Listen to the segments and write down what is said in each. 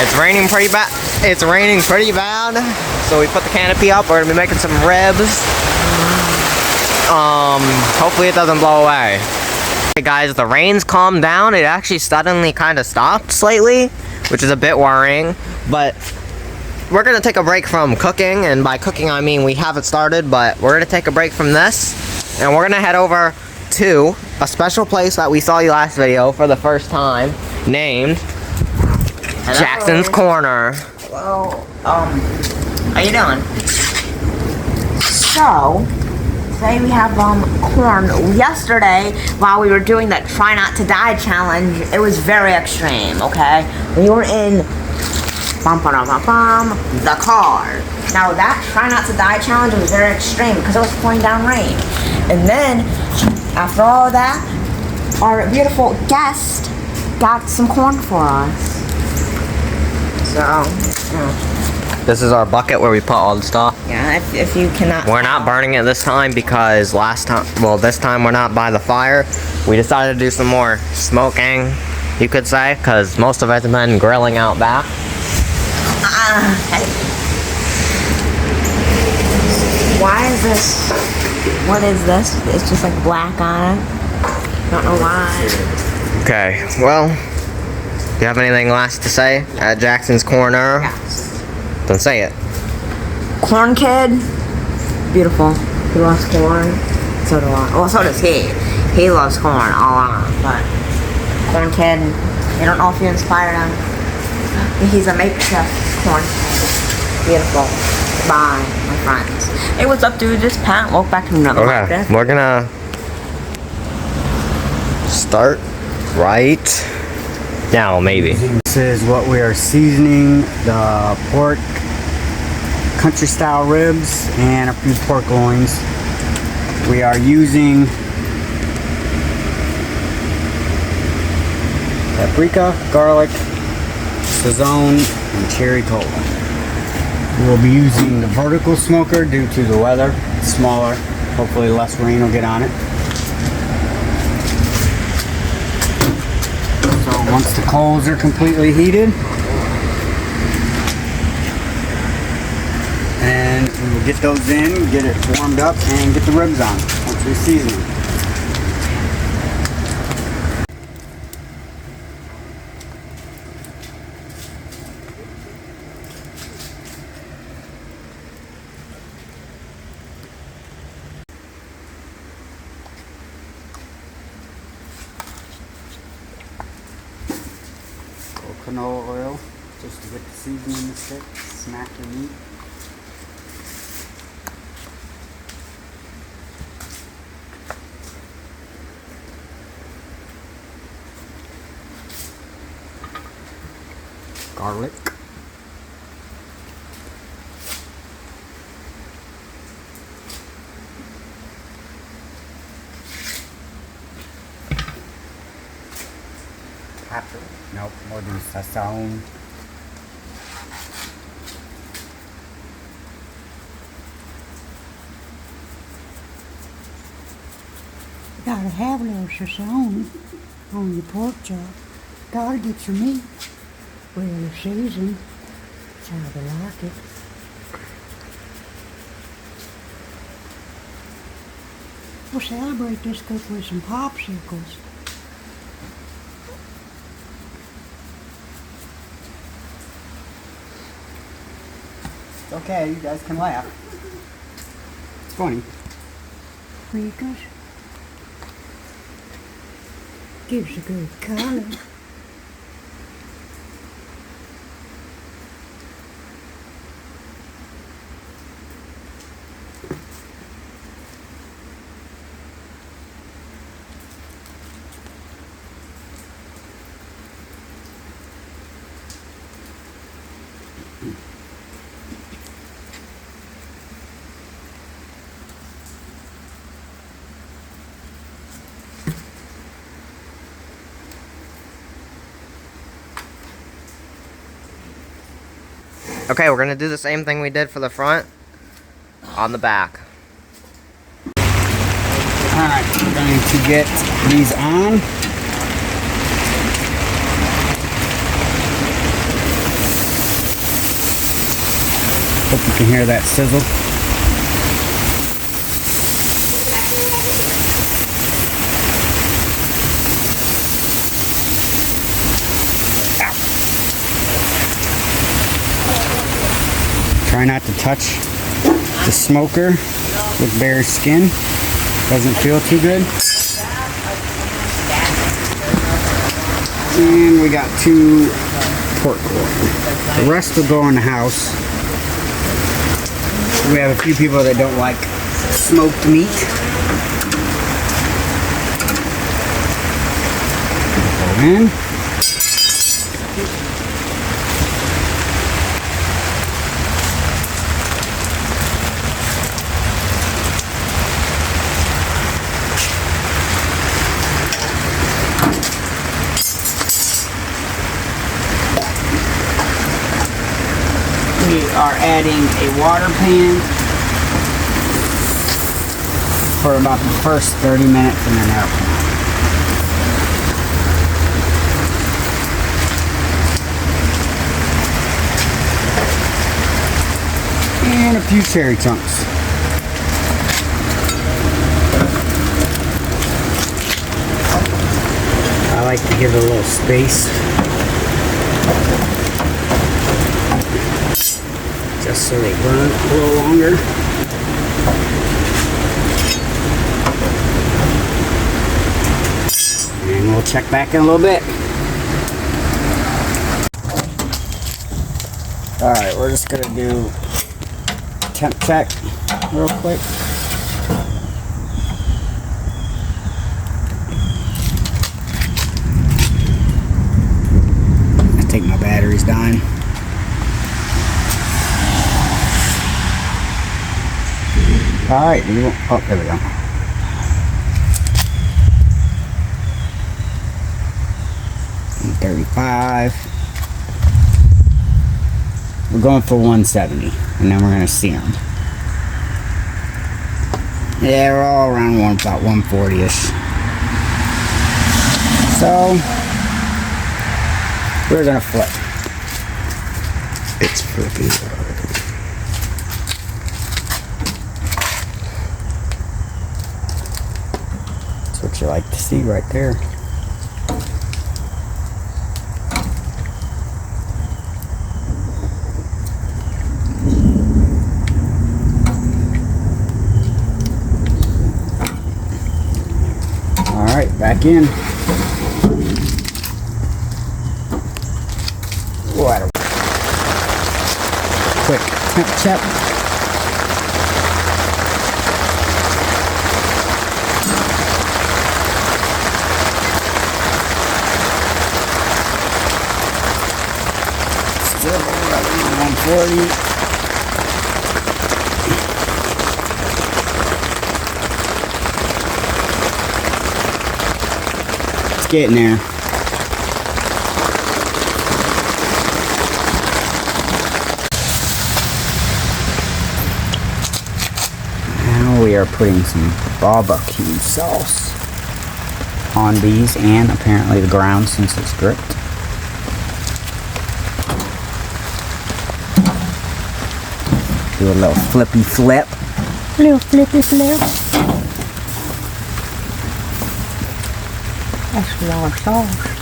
It's raining pretty bad. It's raining pretty bad. So we put the canopy up. We're gonna be making some ribs. Hopefully it doesn't blow away. Hey guys, the rain's calmed down. It actually suddenly kind of stopped slightly, which is a bit worrying. But we're gonna take a break from cooking, and by cooking I mean we haven't started, but we're gonna take a break from this, and we're gonna head over to a special place that we saw you last video for the first time, named Jackson's Corner. Hello. How you doing? So, today we have corn. Yesterday, while we were doing that Try Not to Die challenge, it was very extreme, okay? We were in the car. Now that Try Not to Die challenge was very extreme because it was pouring down rain. And then, after all of that, our beautiful guest got some corn for us. So, This is our bucket where we put all the stuff. yeah, if you cannot... We're not burning it this time because this time we're not by the fire. We decided to do some more smoking, you could say, because most of us have been grilling out back. Hey. Why is this? What is this? It's just like black on it. Don't know why. Okay, well, do you have anything last to say at Jackson's Corner? Yes. Then say it. Corn kid, beautiful. He loves corn. So do I. Well, so does he. He loves corn a lot. But corn kid, I don't know if you inspired him. He's a makeshift corn kid. Beautiful. Bye, my friends. Hey, what's up, dude? Just Pat. Welcome back to another podcast. We're gonna start right now, maybe. This is what we are seasoning the pork country style ribs and a few pork loins. We are using paprika, garlic, sazon, and cherry cola. We'll be using the vertical smoker due to the weather. It's smaller. Hopefully less rain will get on it. So once the coals are completely heated, and we will get those in, get it warmed up, and get the ribs on once we season them. Canola oil just to get the seasoning to stick, smack your meat. Garlic. Pepper. Nope, more than sazon. You gotta have a little sazon on your pork chop. Gotta get your meat really seasoned. That's how they like it. We'll celebrate this cook with some popsicles. Okay, you guys can laugh. It's funny. Because gives a good color. Okay, we're gonna do the same thing we did for the front on the back. Alright, we're going to get these on. can hear that sizzle. Try not to touch the smoker with bare skin. Doesn't feel too good. And we got 2 pork quarter. The rest will go in the house. We have a few people that don't like smoked meat. Go in. We are adding a water pan for about the first 30 minutes and then out. And a few cherry chunks. I like to give it a little space. Just so they burn a little longer. And we'll check back in a little bit. Alright, we're just gonna do temp check real quick. I think my battery's dying. Alright, oh, there we go. And 35. We're going for 170, and then we're going to see them. Yeah, we're all around about 140-ish. So, we're going to flip. It's flippy. What you like to see right there. All right, back in. What? Quick temp check. Still running 140. It's getting there. Now we are putting some barbecue sauce on these and apparently the ground since it's gripped. Do a little flippy flip. Little flippy flip. That's a lot of sauce.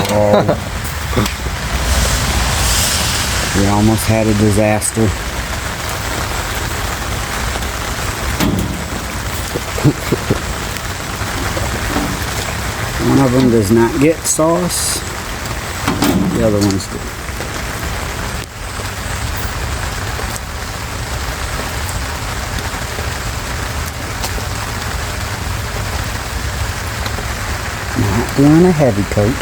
Whoa. We almost had a disaster. One of them does not get sauce. The other ones do. Not doing a heavy coat.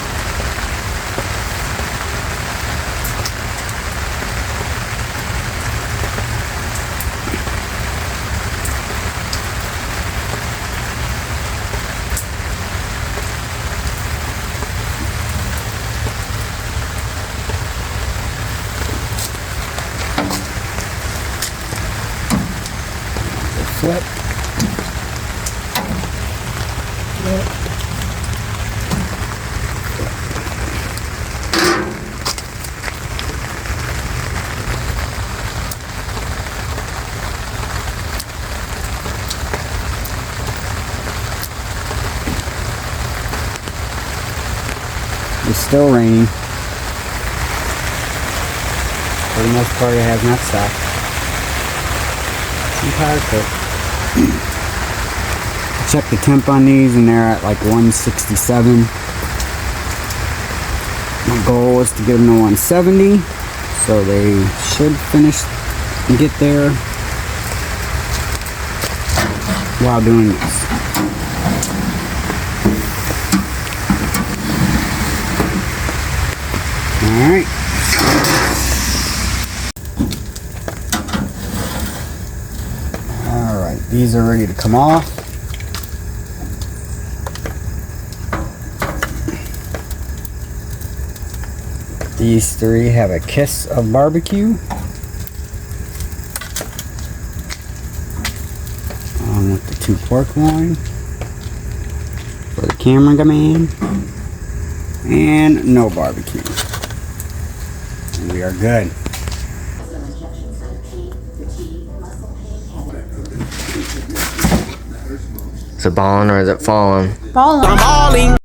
It's still raining. For the most part, it has not stopped. Some power cut. Check the temp on these, and they're at like 167. My goal is to get them to 170, so they should finish and get there while doing this. Alright. Alright, these are ready to come off. These three have a kiss of barbecue. On with the 2 pork loin for the cameraman. And no barbecue. And we are good. Is it balling or is it falling? Falling.